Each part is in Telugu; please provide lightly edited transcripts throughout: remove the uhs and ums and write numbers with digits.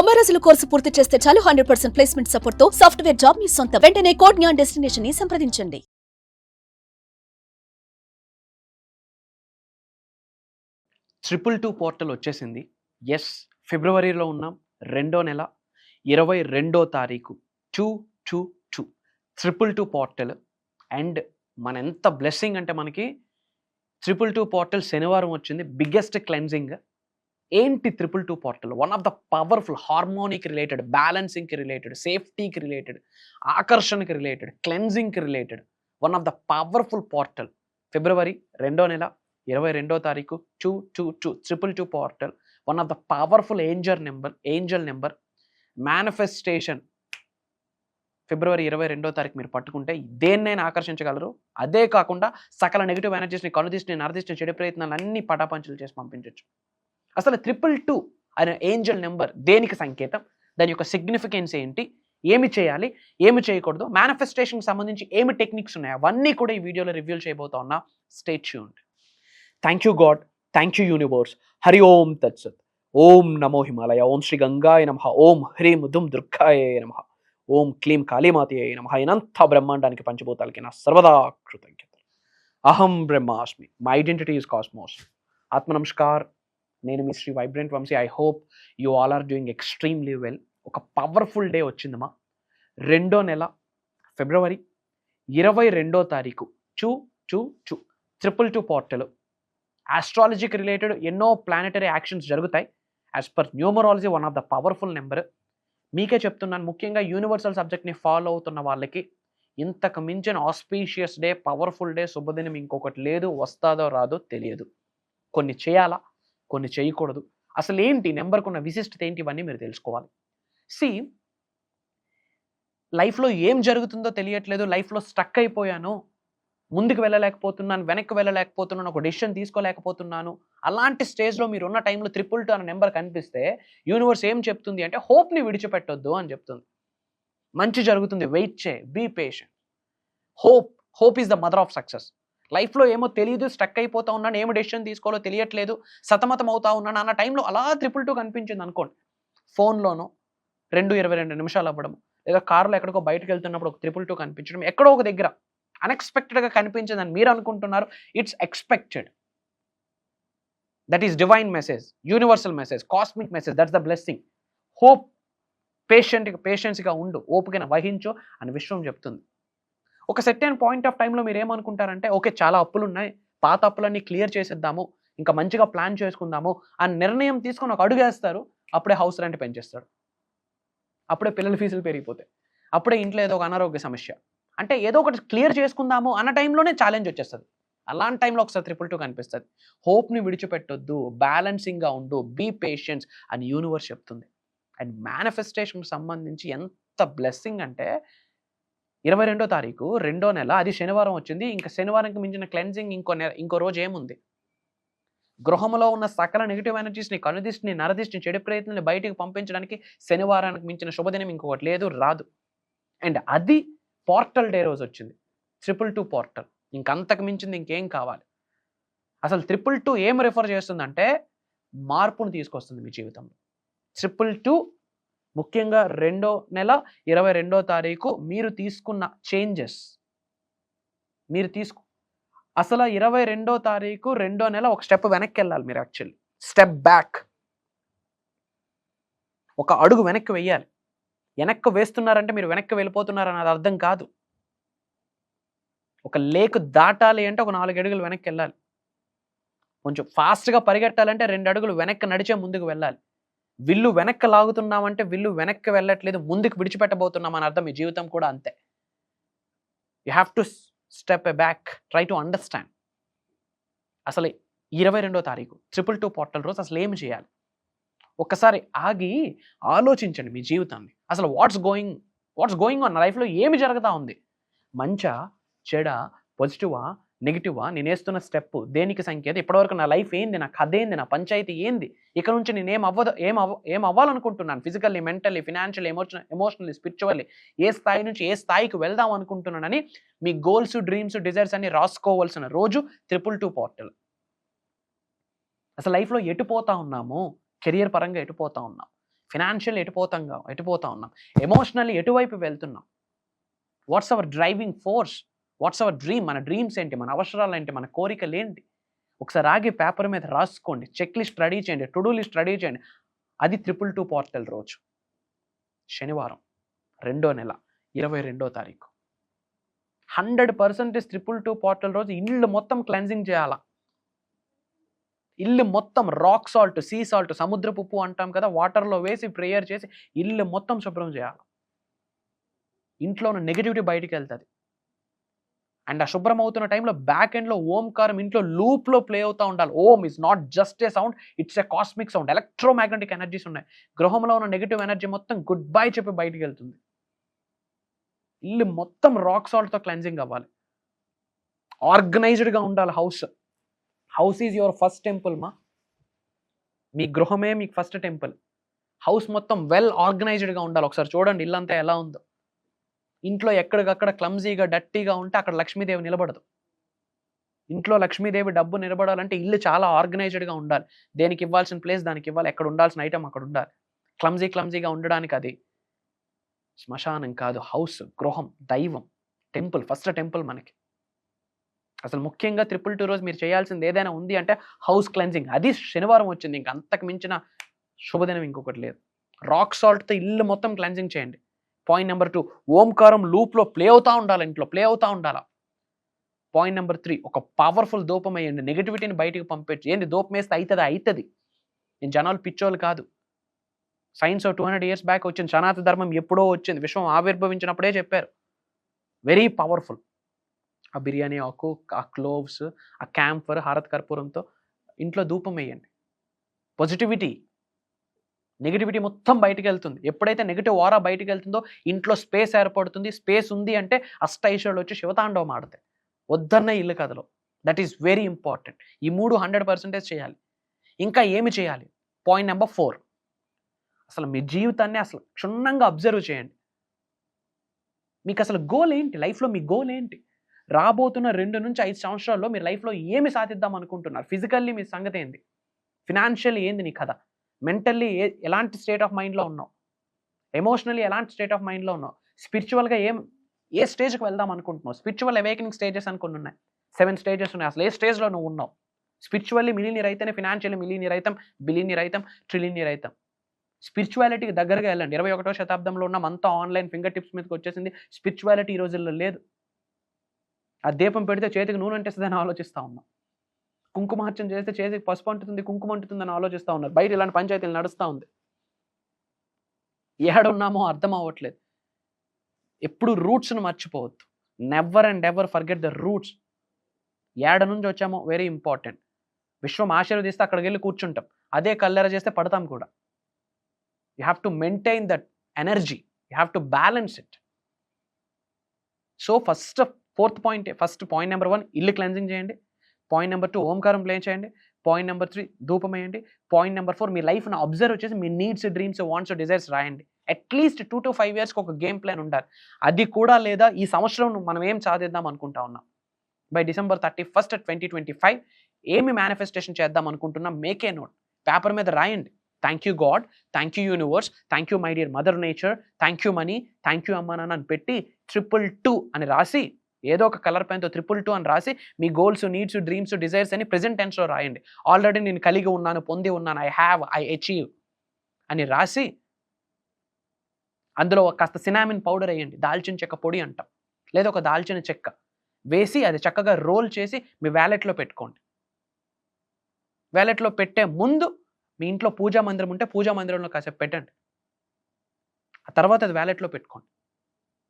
90 రోజుల కోర్సు పూర్తి చేస్తే చాలు 100% ప్లేస్మెంట్ సపోర్ట్ తో సాఫ్ట్వేర్ జాబ్ మీ సొంతం. వెంటనే కోడ్ జ్ఞాన్ డెస్టినేషన్ ని సంప్రదించండి. ట్రిపుల్ 2 పోర్టల్ వచ్చేసింది. ఎస్, ఫిబ్రవరిలో ఉన్నాం. 2వ నెల 22వ తారీఖు 2/2/2 ట్రిపుల్ 2 పోర్టల్. అండ్ మన ఎంత బ్లెస్సింగ్ అంటే మనకి ట్రిపుల్ 2 పోర్టల్ శనివారం వచ్చింది. Biggest cleansing. ఏంటి triple 2 portal? One of the powerful harmonic related, బ్యాలెన్సింగ్కి రిలేటెడ్, సేఫ్టీకి రిలేటెడ్, ఆకర్షణకి రిలేటెడ్, క్లెన్జింగ్కి related one of the powerful portal. February 2వ నెల 22వ తారీఖు 2/2/2 triple 2 portal. One of the powerful angel number manifestation. February 22వ తారీఖు మీరు పట్టుకుంటే దేన్నైనా ఆకర్షించగలరు. అదే కాకుండా సకల నెగిటివ్ ఎనర్జీస్ని, కనుదిష్టిని, నరదిష్టిని, చెడు ప్రయత్నాలు అన్ని పటాపంచలు చేసి పంపించవచ్చు. అసలు 222 అనే ఏంజల్ నెంబర్ దేనికి సంకేతం? దాని యొక్క సిగ్నిఫికెన్స్ ఏంటి? ఏమి చేయాలి, ఏమి చేయకూడదు, మేనిఫెస్టేషన్కి సంబంధించి ఏమి టెక్నిక్స్ ఉన్నాయి, అవన్నీ కూడా ఈ వీడియోలో రివ్యూ చేయబోతా ఉన్నా. Stay tuned. Thank you God, thank you universe. Hari ఓం తత్సత్. ఓం నమో హిమాలయ. ఓం శ్రీ గంగాయ నమః. ఓం హ్రీం దుమ్ దుర్గాయ నమః. ఓం క్లీం కాళీమాతయే నమః. ఇనంత బ్రహ్మాండానికి పంచభూతాలకి నా సర్వదా కృతజ్ఞతలు. అహం బ్రహ్మాస్మి. My identity is cosmos. ఆత్మ నమస్కార్. నేను మీ Shri vibrant Vamshi. I hope you all are doing extremely well. ఒక పవర్ఫుల్ డే వచ్చిందమ్మా. 2వ నెల ఫిబ్రవరి 22వ తారీఖు 2/2/2 ట్రిపుల్ 2 పోర్టల్. ఆస్ట్రాలజీకి రిలేటెడ్ ఎన్నో ప్లానెటరీ యాక్షన్స్ జరుగుతాయి. As per numerology one of the powerful number. మీకే చెప్తున్నాను, ముఖ్యంగా యూనివర్సల్ సబ్జెక్ట్ని ఫాలో అవుతున్న వాళ్ళకి ఇంతకు మించిన ఆస్పీషియస్ డే, పవర్ఫుల్ డే, శుభదినం ఇంకొకటి లేదు. వస్తాదో రాదో తెలియదు. కొన్ని చేయాలా, కొన్ని చేయకూడదు. అసలు ఏంటి నెంబర్కు ఉన్న విశిష్టత ఏంటి, ఇవన్నీ మీరు తెలుసుకోవాలి. లైఫ్లో ఏం జరుగుతుందో తెలియట్లేదు, లైఫ్లో స్టక్ అయిపోయాను, ముందుకు వెళ్ళలేకపోతున్నాను, వెనక్కి వెళ్ళలేకపోతున్నాను, ఒక డెసిషన్ తీసుకోలేకపోతున్నాను, అలాంటి స్టేజ్లో మీరు ఉన్న టైంలో 222 అనే నెంబర్ కనిపిస్తే యూనివర్స్ ఏం చెప్తుంది అంటే హోప్ని విడిచిపెట్టొద్దు అని చెప్తుంది. మంచి జరుగుతుంది, వెయిట్ చేయి, be patient. Hope is the mother of success. లైఫ్లో ఏమో తెలియదు, స్టక్ అయిపోతా ఉన్నాను, ఏమో డెసిషన్ తీసుకోవాలో తెలియట్లేదు, సతమతం అవుతా ఉన్నాను అన్న టైంలో అలా 222 కనిపించింది అనుకోండి. ఫోన్లోనో 2:22 నిమిషాలు అవ్వడం, లేదా కారులో ఎక్కడికో బయటకు వెళ్తున్నప్పుడు ఒక 222 కనిపించడం, ఎక్కడో ఒక దగ్గర అన్ఎక్స్పెక్టెడ్గా కనిపించిందని మీరు అనుకుంటున్నారు. It's expected. That is divine message, universal message, cosmic message. That's the blessing. Hope. పేషెన్స్గా ఉండు, ఓపికను వహించు అని విశ్వం చెప్తుంది. ఒక సెర్టైన్ పాయింట్ ఆఫ్ టైంలో మీరు ఏమనుకుంటారంటే, ఓకే చాలా అప్పులు ఉన్నాయి, పాత అప్పులన్నీ క్లియర్ చేసేద్దాము, ఇంకా మంచిగా ప్లాన్ చేసుకుందాము అని నిర్ణయం తీసుకొని ఒక అడుగు వేస్తారు. అప్పుడే హౌస్ రెంట్ పెంచేస్తాడు, అప్పుడే పిల్లల ఫీజులు పెరిగిపోతాయి, అప్పుడే ఇంట్లో ఏదో ఒక అనారోగ్య సమస్య. అంటే ఏదో ఒకటి క్లియర్ చేసుకుందాము అన్న టైంలోనే ఛాలెంజ్ వచ్చేస్తుంది. అలాంటి టైంలో ఒకసారి 222 కనిపిస్తుంది. హోప్ని విడిచిపెట్టొద్దు, బ్యాలెన్సింగ్గా ఉండు, బీ పేషెన్స్ అని యూనివర్స్ చెప్తుంది. అండ్ మేనిఫెస్టేషన్కి సంబంధించి ఎంత బ్లెస్సింగ్ అంటే 22వ తారీఖు 2వ నెల, అది శనివారం వచ్చింది. ఇంకా శనివారంకి మించిన క్లెన్జింగ్ ఇంకో రోజు ఏముంది? గృహంలో ఉన్న సకల నెగిటివ్ ఎనర్జీస్ని, కనుదిష్టిని, నరదిష్టిని, చెడు ప్రయత్నాన్ని బయటికి పంపించడానికి శనివారానికి మించిన శుభదినం ఇంకొకటి లేదు, రాదు. అండ్ అది పోర్టల్ డే రోజు వచ్చింది. 222 పోర్టల్. ఇంకంతకు మించింది ఇంకేం కావాలి? అసలు 222 ఏం రిఫర్ చేస్తుందంటే మార్పును తీసుకొస్తుంది మీ జీవితంలో. 222 ముఖ్యంగా 2వ నెల 22వ తారీఖు మీరు తీసుకున్న చేంజెస్, అసలు 22వ తారీఖు 2వ నెల ఒక స్టెప్ వెనక్కి వెళ్ళాలి మీరు. యాక్చువల్లీ స్టెప్ బ్యాక్, ఒక అడుగు వెనక్కి వెయ్యాలి. వెనక్కి వేస్తున్నారంటే మీరు వెనక్కి వెళ్ళిపోతున్నారని అది అర్థం కాదు. ఒక లేక్ దాటాలి అంటే ఒక 4 అడుగులు వెనక్కి వెళ్ళాలి. కొంచెం ఫాస్ట్గా పరిగెట్టాలంటే 2 అడుగులు వెనక్కి నడిచే ముందుకు వెళ్ళాలి. విల్లు వెనక్కి లాగుతున్నామంటే విల్లు వెనక్కి వెళ్ళట్లేదు, ముందుకు విడిచిపెట్టబోతున్నాం అని అర్థం. మీ జీవితం కూడా అంతే. You have to step a back, try to understand. అసలు 22వ తారీఖు 222 పోర్టల్ రోజు అసలు ఏమి చేయాలి? ఒక్కసారి ఆగి ఆలోచించండి మీ జీవితాన్ని. అసలు వాట్స్ గోయింగ్ ఆన్ లైఫ్లో ఏమి జరుగుతూ ఉంది? మంచా, చెడా, పాజిటివా, నెగిటివా? నేను వేస్తున్న స్టెప్ దేనికి సంకేతం? ఇప్పటివరకు నా లైఫ్ ఏంది, నా కథ ఏంది, నా పంచాయతీ ఏంది? ఇక్కడ నుంచి నేను ఏం అవ్వాలనుకుంటున్నాను? Physically, mentally, financially, emotionally, spiritually ఏ స్థాయి నుంచి ఏ స్థాయికి వెళ్దాం అనుకుంటున్నానని మీ గోల్స్, డ్రీమ్స్, డిజైర్స్ అన్ని రాసుకోవాల్సిన రోజు 222 పోర్టల్. అసలు లైఫ్లో ఎటుపోతా ఉన్నాము? కెరియర్ పరంగా ఎటుపోతా ఉన్నాం, ఫినాన్షియల్ ఎటుపోతా ఉన్నాం, ఎమోషనల్లీ ఎటువైపు వెళ్తున్నాం, what's our driving force, what's our dream, మన డ్రీమ్స్ ఏంటి, మన అవసరాలు ఏంటి, మన కోరికలు ఏంటి, ఒకసారి ఆగి పేపర్ మీద రాసుకోండి, చెక్ లిస్ట్ రెడీ చేయండి, టు డూ లిస్ట్ రెడీ చేయండి. అది 222 పోర్టల్ రోజు, శనివారం 2వ నెల 22వ తారీఖు. 100% 222 పోర్టల్ రోజు ఇల్లు మొత్తం క్లెన్జింగ్ చేయాలా. ఇల్లు మొత్తం రాక్ సాల్ట్, సీ సాల్ట్, సముద్రపు ఉప్పు అంటాం కదా, వాటర్లో వేసి ప్రేయర్ చేసి ఇల్లు మొత్తం శుభ్రం చేయాలి. ఇంట్లో ఉన్న నెగిటివిటీ బయటికి వెళ్తుంది. అండ్ ఆ శుభ్రం అవుతున్న టైంలో బ్యాక్ ఎండ్లో ఓంకారం ఇంట్లో లూప్లో ప్లే అవుతూ ఉండాలి. Om is not just a sound, it's a cosmic sound. Electromagnetic energies ఉన్నాయి. గృహంలో ఉన్న నెగిటివ్ ఎనర్జీ మొత్తం గుడ్ బై చెప్పి బయటికి వెళ్తుంది. ఇల్లు మొత్తం రాక్ సాల్ట్తో క్లెన్జింగ్ అవ్వాలి. ఆర్గనైజ్డ్గా ఉండాలి house. House is your first temple మా. మీ గృహమే మీకు ఫస్ట్ టెంపుల్. హౌస్ మొత్తం వెల్ ఆర్గనైజ్డ్గా ఉండాలి. ఒకసారి చూడండి ఇల్లంతా ఎలా ఉందో. ఇంట్లో ఎక్కడికక్కడ క్లమ్జీగా డట్టీగా ఉంటే అక్కడ లక్ష్మీదేవి నిలబడదు. ఇంట్లో లక్ష్మీదేవి డబ్బు నిలబడాలంటే ఇల్లు చాలా ఆర్గనైజ్డ్గా ఉండాలి. దేనికి ఇవ్వాల్సిన ప్లేస్ దానికి ఇవ్వాలి, ఎక్కడ ఉండాల్సిన ఐటమ్ అక్కడ ఉండాలి. క్లమ్జీగా ఉండడానికి అది శ్మశానం కాదు, హౌస్, గృహం, దైవం, టెంపుల్, ఫస్ట్ టెంపుల్ మనకి. అసలు ముఖ్యంగా 222 రోజు మీరు చేయాల్సింది ఏదైనా ఉంది అంటే హౌస్ క్లెన్జింగ్. అది శనివారం వచ్చింది, ఇంక అంతకు మించిన శుభదినం ఇంకొకటి లేదు. రాక్ సాల్ట్తో ఇల్లు మొత్తం క్లెన్జింగ్ చేయండి. పాయింట్ నెంబర్ 2, ఓంకారం లూప్లో ప్లే అవుతూ ఉండాలి, ఇంట్లో ప్లే అవుతూ ఉండాలి. పాయింట్ నెంబర్ 3, ఒక పవర్ఫుల్ ధూపం వేయండి. నెగిటివిటీని బయటికి పంపించి. ఏంది ధూపం వేస్తే అవుతుంది. నేను జనాలు పిచ్చోళ్ళు కాదు. సైన్స్ 200 years బ్యాక్ వచ్చింది. సనాతన ధర్మం ఎప్పుడో వచ్చింది. విశ్వం ఆవిర్భవించినప్పుడే చెప్పారు. Very powerful. ఆ బిర్యానీ ఆకు, ఆ క్లోవ్స్, ఆ క్యాంఫర్, హారత్ కర్పూరంతో ఇంట్లో ధూపం వేయండి. నెగిటివిటీ మొత్తం బయటికి వెళ్తుంది. ఎప్పుడైతే నెగిటివ్ ఆరా బయటికి వెళ్తుందో ఇంట్లో స్పేస్ ఏర్పడుతుంది. స్పేస్ ఉంది అంటే అష్టైశ్వర్యాలు వచ్చి శివతాండవం ఆడతాయి. వద్దన్న ఇల్లు కథలో. That is very important. ఈ 3 100% చేయాలి. ఇంకా ఏమి చేయాలి? పాయింట్ నెంబర్ 4, అసలు మీ జీవితాన్ని అసలు క్షుణ్ణంగా అబ్జర్వ్ చేయండి. మీకు అసలు గోల్ ఏంటి? లైఫ్లో మీ గోల్ ఏంటి? రాబోతున్న 2 నుంచి 5 సంవత్సరాల్లో మీరు లైఫ్లో ఏమి సాధిద్దాం అనుకుంటున్నారు? ఫిజికల్లీ మీ సంగతి ఏంది? ఫినాన్షియల్లీ ఏంది నీ కథ? మెంటల్లీ ఎలాంటి స్టేట్ ఆఫ్ మైండ్లో ఉన్నావు? ఎమోషనల్లీ ఎలాంటి స్టేట్ ఆఫ్ మైండ్లో ఉన్నావు? స్పిరిచువల్గా ఏ స్టేజ్కి వెళ్దాం అనుకుంటున్నావు? స్పిరిచువల్ అవేకనింగ్ స్టేజెస్ అనుకుని ఉన్నాయి. 7 స్టేజెస్ ఉన్నాయి. అసలు ఏ స్టేజ్లో నువ్వు ఉన్నావు? స్పిరిచువల్లీ మిలీనియర్ అయితేనే ఫినాన్షియల్లీ మిలీనియర్ అవుతాం, బిలీనియర్ అవుతాం, ట్రిలినియర్ అవుతాం. స్పిరిచువాలిటీకి దగ్గరగా వెళ్ళండి. 21వ శతాబ్దంలో ఉన్నాం. అంతా ఆన్లైన్ ఫింగర్ టిప్స్ మీదకి వచ్చేసింది. స్పిరిచువాలిటీ ఈ రోజుల్లో లేదు. ఆ దీపం పెడితే చేతికి నూనె అంటేస్తుందని ఆలోచిస్తూ ఉన్నాం. కుంకుమార్చన చేస్తే చేతికి పసుపు అంటుతుంది, కుంకుమ అంటుతుందని ఆలోచిస్తూ ఉన్నారు. బయట ఇలాంటి పంచాయతీలు నడుస్తూ ఉంది. ఏడున్నామో అర్థం అవ్వట్లేదు. ఎప్పుడు రూట్స్ను మర్చిపోవద్దు. Never and ever forget the roots. ఏడ నుంచి వచ్చామో వెరీ ఇంపార్టెంట్. విశ్వం ఆశీర్వదిస్తే అక్కడికి వెళ్ళి కూర్చుంటాం. అదే కల్లెర చేస్తే పడతాం కూడా. You have to maintain that energy. You have to balance it. So first point number 1 ఇల్లు క్లెన్జింగ్ చేయండి. పాయింట్ నెంబర్ 2 ఓంకారం ప్లే చేయండి. పాయింట్ నెంబర్ 3 ధూపం వేయండి. పాయింట్ నెంబర్ 4 మీ లైఫ్ను అబ్జర్వ్ చేసి మీ నీడ్స్, డ్రీమ్స్, వాంట్స్, డిజైర్స్ రాయండి. అట్లీస్ట్ 2 to 5 yearsకి ఒక గేమ్ ప్లాన్ ఉండాలి. అది కూడా లేదా ఈ సంవత్సరం మనం ఏం సాధిద్దాం అనుకుంటా ఉన్నాం, బై December 31st, 2025 ఏమి మేనిఫెస్టేషన్ చేద్దాం అనుకుంటున్నాం, మేక్ ఏ నోట్. పేపర్ మీద రాయండి. Thank you God, thank you universe, thank you my dear mother nature, thank you money, thank you అమ్మా నాన్న అని పెట్టి 222 అని రాసి, ఏదో ఒక కలర్ పెన్తో 222 అని రాసి మీ గోల్స్, నీడ్స్, డ్రీమ్స్, డిజైర్స్ అని ప్రెజెంట్ టెన్స్లో రాయండి. ఆల్రెడీ నేను కలిగి ఉన్నాను, పొంది ఉన్నాను, ఐ అచీవ్ అని రాసి అందులో కాస్త సినామిన్ పౌడర్ వేయండి. దాల్చిన చెక్క పొడి అంటాం, లేదా ఒక దాల్చిన చెక్క వేసి అది చక్కగా రోల్ చేసి మీ వ్యాలెట్లో పెట్టుకోండి. వ్యాలెట్లో పెట్టే ముందు మీ ఇంట్లో పూజా మందిరం ఉంటే పూజా మందిరంలో కాసేపు పెట్టండి. ఆ తర్వాత అది వ్యాలెట్లో పెట్టుకోండి.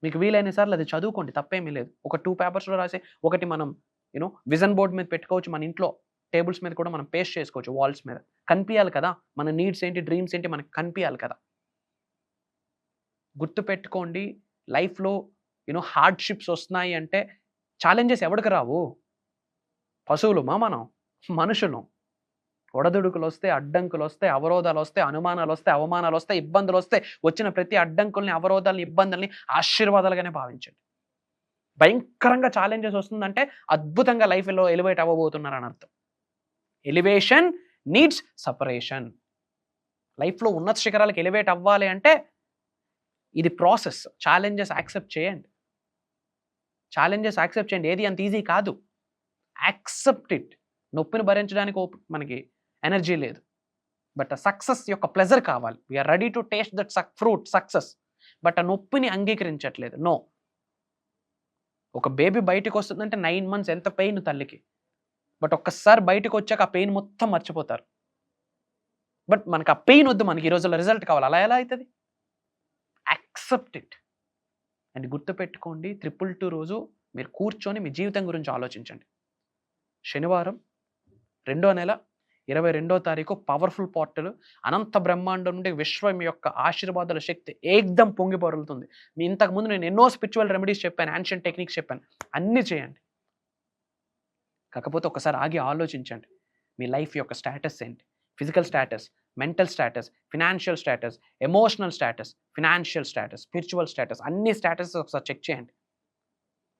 మీకు వీలైన సార్లు అది చదువుకోండి, తప్పేమీ లేదు. ఒక 2 పేపర్స్లో రాసి ఒకటి మనం విజన్ బోర్డ్ మీద పెట్టుకోవచ్చు. మన ఇంట్లో టేబుల్స్ మీద కూడా మనం పేస్ట్ చేసుకోవచ్చు. వాల్స్ మీద కనిపించాలి కదా, మన నీడ్స్ ఏంటి, డ్రీమ్స్ ఏంటి మనకు కనిపించాలి కదా. గుర్తుపెట్టుకోండి, లైఫ్లో హార్డ్షిప్స్ వస్తున్నాయి అంటే ఛాలెంజెస్ ఎవరికి రావు? పశువులుమా మనం? మనుషులు. ఒడదుడుకులు వస్తే, అడ్డంకులు వస్తే, అవరోధాలు వస్తే, అనుమానాలు వస్తే, అవమానాలు వస్తే, ఇబ్బందులు వస్తే, వచ్చిన ప్రతి అడ్డంకుల్ని, అవరోధాలని, ఇబ్బందుల్ని ఆశీర్వాదాలుగానే భావించండి. భయంకరంగా ఛాలెంజెస్ వస్తుందంటే అద్భుతంగా లైఫ్లో ఎలివేట్ అవ్వబోతున్నారని అర్థం. Elevation needs separation. లైఫ్లో ఉన్నత శిఖరాలకు ఎలివేట్ అవ్వాలి అంటే ఇది ప్రాసెస్. ఛాలెంజెస్ యాక్సెప్ట్ చేయండి. ఏది అంత ఈజీ కాదు. Accept it. నొప్పిని భరించడానికి మనకి ఎనర్జీ లేదు, బట్ ఆ సక్సెస్ యొక్క ప్లెజర్ కావాలి. We're ready to taste that fruit success, but ఆ నొప్పిని అంగీకరించట్లేదు. నో. ఒక బేబీ బయటకు వస్తుందంటే 9 months ఎంత పెయిన్ తల్లికి, బట్ ఒక్కసారి బయటకు వచ్చాక ఆ పెయిన్ మొత్తం మర్చిపోతారు. బట్ మనకు ఆ పెయిన్ వద్దు, మనకి ఈ రోజుల్లో రిజల్ట్ కావాలి. అలా ఎలా అవుతుంది? Accept it. అండ్ గుర్తుపెట్టుకోండి, 222 రోజు మీరు కూర్చొని మీ జీవితం గురించి ఆలోచించండి. శనివారం 2వ నెల 22వ తారీఖు పవర్ఫుల్ పోర్టల్. అనంత బ్రహ్మాండం నుండి విశ్వం యొక్క ఆశీర్వాదాల శక్తి ఏకదం పొంగి పొరలుతుంది. మీ ఇంతకుముందు నేను ఎన్నో స్పిరిచువల్ రెమెడీస్ చెప్పాను, యాన్షియంట్ టెక్నిక్స్ చెప్పాను, అన్నీ చేయండి. కాకపోతే ఒకసారి ఆగి ఆలోచించండి, మీ లైఫ్ యొక్క స్టేటస్ ఏంటి? Physical status, mental status, financial status, emotional status, financial status, spiritual status, అన్ని స్టేటస్ ఒకసారి చెక్ చేయండి.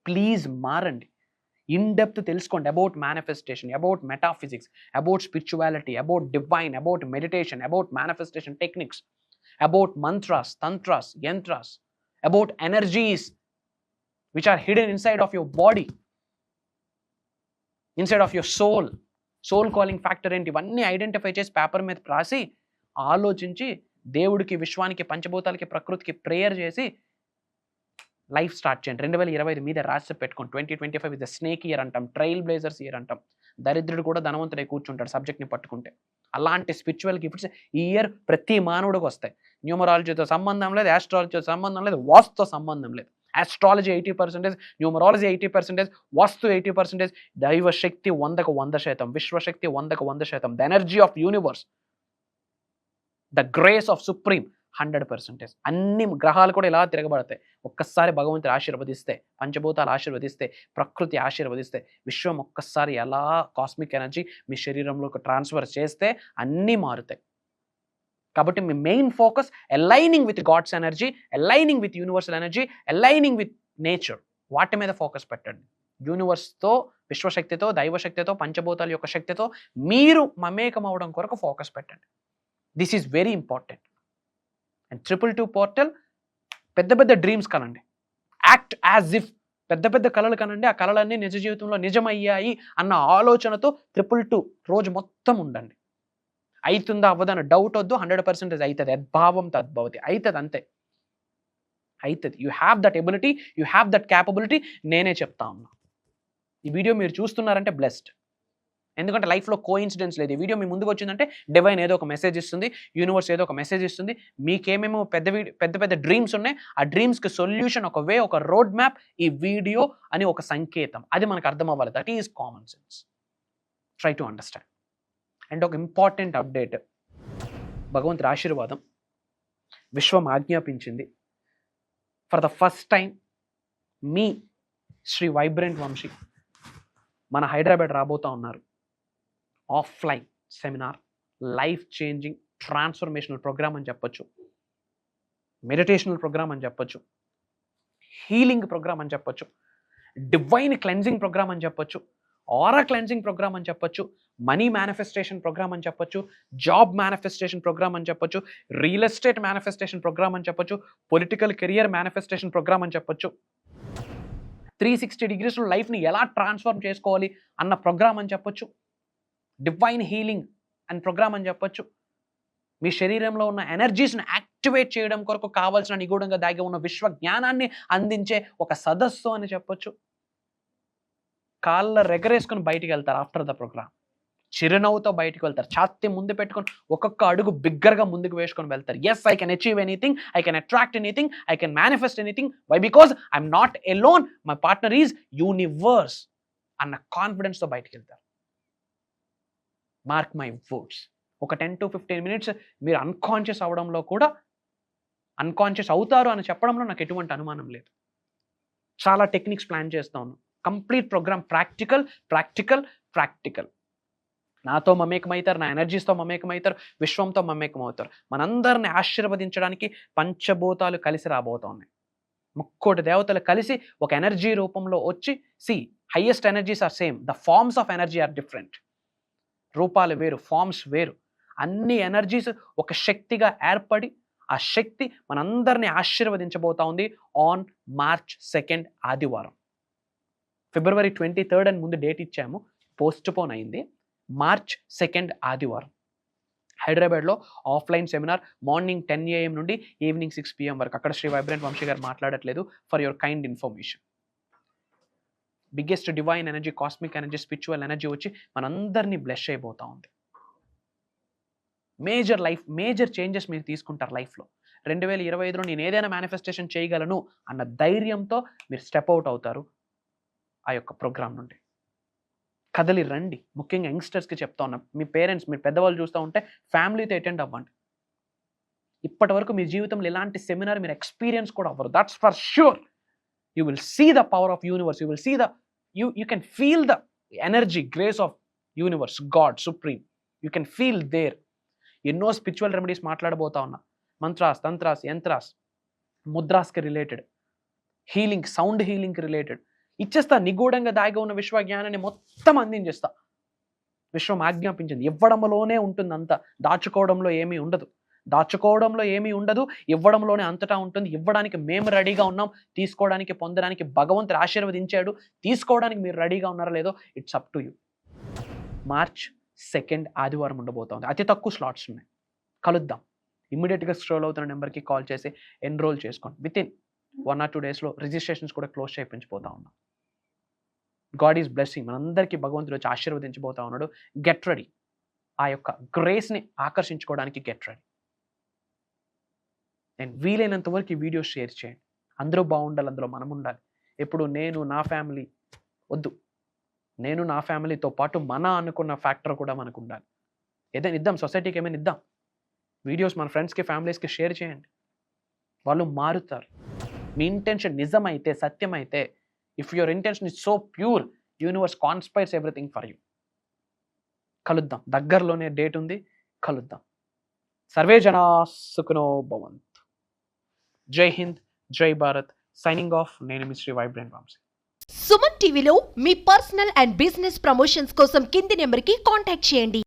ప్లీజ్ మారండి. ఇన్ డెప్త్ తెలుసుకోండి about manifestation, about metaphysics, about spirituality, about divine, about meditation, about manifestation techniques, about mantras, tantras, yantras, about energies which are hidden inside of your body, inside of your soul calling factor ఏంటి, ఇవన్నీ ఐడెంటిఫై చేసి పేపర్ మీద రాసి ఆలోచించి దేవుడికి, విశ్వానికి, పంచభూతాలకి, ప్రకృతికి ప్రేయర్ చేసి లైఫ్ స్టార్ట్ చేయండి. 2025 మీద రాసి పెట్టుకోండి. 2025 ఇస్ ద స్నేక్ ఇయర్ అంటాం, ట్రైల్ బ్లేజర్స్ ఇయర్ అంటాం. దరిద్రుడు కూడా ధనవంతుడే కూర్చుంటాడు సబ్జెక్ట్ని పట్టుకుంటే. అలాంటి స్పిరిచువల్ గిఫ్ట్స్ ఈ ఇయర్ ప్రతి మానవుడికి వస్తాయి. న్యూమరాలజీతో సంబంధం లేదు, ఆస్ట్రాలజీతో సంబంధం లేదు, వాస్తుతో సంబంధం లేదు. ఆస్ట్రాలజీ 80%, న్యూమరాలజీ 80%, వాస్తు 80%, దైవశక్తి 100% విశ్వశక్తి 100%, the energy of universe, the grace of supreme 100%. అన్ని గ్రహాలు కూడా ఇలా తిరగబడతాయి. ఒక్కసారి భగవంతుడు ఆశీర్వదిస్తే, పంచభూతాలు ఆశీర్వదిస్తే, ప్రకృతి ఆశీర్వదిస్తే, విశ్వం ఒక్కసారి ఎలా కాస్మిక్ ఎనర్జీ మీ శరీరంలోకి ట్రాన్స్ఫర్ చేస్తే అన్నీ మారుతాయి. కాబట్టి మీ main focus aligning with God's energy, aligning with universal energy, aligning with nature, వాటి మీద ఫోకస్ పెట్టండి. యూనివర్స్తో, విశ్వశక్తితో, దైవశక్తితో, పంచభూతాల యొక్క శక్తితో మీరు మమేకం అవడం కొరకు ఫోకస్ పెట్టండి. This is very important. And 222 portal, పెద్ద పెద్ద డ్రీమ్స్ కనండి, యాక్ట్ యాజ్ ఇఫ్, పెద్ద పెద్ద కళలు కనండి. ఆ కళలన్నీ నిజ జీవితంలో నిజమయ్యాయి అన్న ఆలోచనతో 222 రోజు మొత్తం ఉండండి. అవుతుందా అవ్వదన్న డౌట్ వద్దు, 100% అవుతుంది. యద్భావం తద్భవతి, అవుతుంది, అంతే అవుతుంది. You have that ability, you have that capability. నేనే చెప్తా ఉన్నా. ఈ వీడియో మీరు చూస్తున్నారంటే బ్లెస్డ్. ఎందుకంటే లైఫ్లో కోఇన్సిడెన్స్ లేదు. ఈ వీడియో మీ ముందుకు వచ్చిందంటే డివైన్ ఏదో ఒక మెసేజ్ ఇస్తుంది, యూనివర్స్ ఏదో ఒక మెసేజ్ ఇస్తుంది. మీకేమేమో పెద్ద పెద్ద డ్రీమ్స్ ఉన్నాయి, ఆ డ్రీమ్స్కి సొల్యూషన్, ఒక వే, ఒక రోడ్ మ్యాప్ ఈ వీడియో అని ఒక సంకేతం. అది మనకు అర్థం అవ్వాలి. That is common sense. Try to understand. And ఒక ఇంపార్టెంట్ అప్డేట్, భగవంతుడి ఆశీర్వాదం విశ్వం ఆజ్ఞాపించింది. ఫర్ ద ఫస్ట్ టైం మీ శ్రీ వైబ్రెంట్ వంశీ మన హైదరాబాద్ రాబోతూ ఉన్నారు. Offline seminar, life changing transformational program అని చెప్పొచ్చు, మెడిటేషనల్ ప్రోగ్రామ్ అని చెప్పొచ్చు, హీలింగ్ ప్రోగ్రామ్ అని చెప్పొచ్చు, డివైన్ క్లెన్జింగ్ ప్రోగ్రామ్ అని చెప్పొచ్చు, ఆరా క్లెన్జింగ్ ప్రోగ్రామ్ అని చెప్పొచ్చు, మనీ మేనిఫెస్టేషన్ ప్రోగ్రామ్ అని చెప్పొచ్చు, జాబ్ మేనిఫెస్టేషన్ ప్రోగ్రామ్ అని చెప్పొచ్చు, రియల్ ఎస్టేట్ మేనిఫెస్టేషన్ ప్రోగ్రామ్ అని చెప్పొచ్చు, పొలిటికల్ కెరియర్ మేనిఫెస్టేషన్ ప్రోగ్రామ్ అని చెప్పొచ్చు, 360 degrees లైఫ్ని ఎలా ట్రాన్స్ఫార్మ్ చేసుకోవాలి అన్న ప్రోగ్రామ్ అని చెప్పొచ్చు, డివైన్ హీలింగ్ అండ్ ప్రోగ్రామ్ అని చెప్పొచ్చు, మీ శరీరంలో ఉన్న ఎనర్జీస్ని యాక్టివేట్ చేయడం కొరకు కావాల్సిన నిగూఢంగా దాగి ఉన్న విశ్వ జ్ఞానాన్ని అందించే ఒక సదస్సు అని చెప్పొచ్చు. కాళ్ళ రెగరేసుకొని బయటికి వెళ్తారు ఆఫ్టర్ ద ప్రోగ్రామ్. చిరునవ్వుతో బయటకు వెళ్తారు, ఛాతీ ముందు పెట్టుకొని ఒక్కొక్క అడుగు బిగ్గరగా ముందుకు వేసుకొని వెళ్తారు. Yes, I can achieve anything, I can attract anything, I can manifest anything. Why? Because I'm not alone, my partner is universe అన్న కాన్ఫిడెన్స్తో బయటకు వెళ్తారు. Mark my words. ఒక 10 to 15 minutes మీరు అన్కాన్షియస్ అవడంలో కూడా, అన్కాన్షియస్ అవుతారు అని చెప్పడంలో నాకు ఎటువంటి అనుమానం లేదు. చాలా టెక్నిక్స్ ప్లాన్ చేస్తా ఉన్నాను. Complete program practical practical practical. నాతో మమేకమవుతారు, నా ఎనర్జీస్తో మమేకమవుతారు, విశ్వంతో మమేకమవుతారు. మనందరిని ఆశీర్వదించడానికి పంచభూతాలు కలిసి రాబోతా ఉన్నాయి. 3 దేవతలు కలిసి ఒక ఎనర్జీ రూపంలో వచ్చి, highest energies are same, the forms of energy are different. రూపాలు వేరు, ఫార్మ్స్ వేరు. అన్ని ఎనర్జీస్ ఒక శక్తిగా ఏర్పడి ఆ శక్తి మనందరినీ ఆశీర్వదించబోతా ఉంది ఆన్ మార్చ్ 2 ఆదివారం. ఫిబ్రవరి 23 అని ముందు డేట్ ఇచ్చాము, పోస్ట్పోన్ అయింది. మార్చ్ 2 ఆదివారం హైదరాబాద్లో ఆఫ్లైన్ సెమినార్ మార్నింగ్ 10 AM నుండి ఈవినింగ్ 6 PM వరకు. అక్కడ శ్రీ వైబ్రెంట్ వంశీ గారు మాట్లాడట్లేదు, for your kind information. Biggest divine energy, cosmic energy, spiritual energy వచ్చి మనందరినీ బ్లెస్ అయిపోతూ ఉంది. మేజర్ చేంజెస్ మీరు తీసుకుంటారు లైఫ్లో. 2025లో నేను ఏదైనా మేనిఫెస్టేషన్ చేయగలను అన్న ధైర్యంతో మీరు స్టెప్ అవుట్ అవుతారు ఆ యొక్క ప్రోగ్రామ్ నుండి. కదలి రండి. ముఖ్యంగా యంగ్స్టర్స్కి చెప్తా ఉన్నాం, మీ పేరెంట్స్, మీరు పెద్దవాళ్ళు చూస్తూ ఉంటే ఫ్యామిలీతో అటెండ్ అవ్వండి. ఇప్పటి వరకు మీ జీవితంలో ఇలాంటి సెమినార్ మీరు ఎక్స్పీరియన్స్ కూడా అవ్వరు. That's for sure. You will see the power of universe, you will see the you can feel the energy, grace of universe, God supreme. You can feel there. ఎన్నో స్పిరిచువల్ రెమెడీస్ మాట్లాడబోతా ఉన్నా, మంత్రాస్, తంత్రాస్, యంత్రాస్, ముద్రాస్కి రిలేటెడ్, హీలింగ్, సౌండ్ హీలింగ్కి రిలేటెడ్ ఇచ్చేస్తా. నిగూఢంగా దాగిగా ఉన్న విశ్వ జ్ఞానాన్ని మొత్తం అందించేస్తా. విశ్వం ఆజ్ఞాపించింది, ఇవ్వడంలోనే ఉంటుంది అంతా, దాచుకోవడంలో ఏమీ ఉండదు. ఇవ్వడంలోనే అంతటా ఉంటుంది. ఇవ్వడానికి మేము రెడీగా ఉన్నాం, తీసుకోవడానికి, పొందడానికి భగవంతుడు ఆశీర్వదించాడు. తీసుకోవడానికి మీరు రెడీగా ఉన్నారో లేదో it's up to you. March 2 ఆదివారం ఉండబోతోంది. అతి తక్కువ స్లాట్స్ ఉన్నాయి. కలుద్దాం. ఇమ్మీడియట్గా స్క్రోల్ అవుతున్న నెంబర్కి కాల్ చేసి ఎన్రోల్ చేసుకోండి. వితిన్ 1 or 2 daysలో రిజిస్ట్రేషన్స్ కూడా క్లోజ్ చేయించిపోతా ఉన్నాం. God is blessing. మనందరికీ భగవంతుడు వచ్చి ఆశీర్వదించబోతా ఉన్నాడు. Get ready. ఆ యొక్క గ్రేస్ని ఆకర్షించుకోవడానికి గెట్ రెడీ. అండ్ వీలైనంత వరకు ఈ వీడియో షేర్ చేయండి. అందరూ బాగుండాలి, అందులో మనం ఉండాలి. ఎప్పుడు నేను నా ఫ్యామిలీ వద్దు, నేను నా ఫ్యామిలీతో పాటు మన అనుకున్న ఫ్యాక్టర్ కూడా మనకు ఉండాలి. ఏదైనా ఇద్దాం, సొసైటీకి ఏమైనా ఇద్దాం. వీడియోస్ మన ఫ్రెండ్స్కి, ఫ్యామిలీస్కి షేర్ చేయండి. వాళ్ళు మారుతారు. మీ ఇంటెన్షన్ నిజమైతే, సత్యమైతే, if your intention is so pure, universe conspires everything for you. కలుద్దాం. దగ్గరలోనే డేట్ ఉంది, కలుద్దాం. సర్వే జనా సుఖినో భవంతు. జై హింద్, జై భారత్. Signing off. నేను మీ శ్రీ వైబ్రెంట్ వంశీ. సుమన్ టీవీలో మీ పర్సనల్ అండ్ బిజినెస్ ప్రమోషన్స్ కోసం కింది నెంబర్కి కాంటాక్ట్ చేయండి.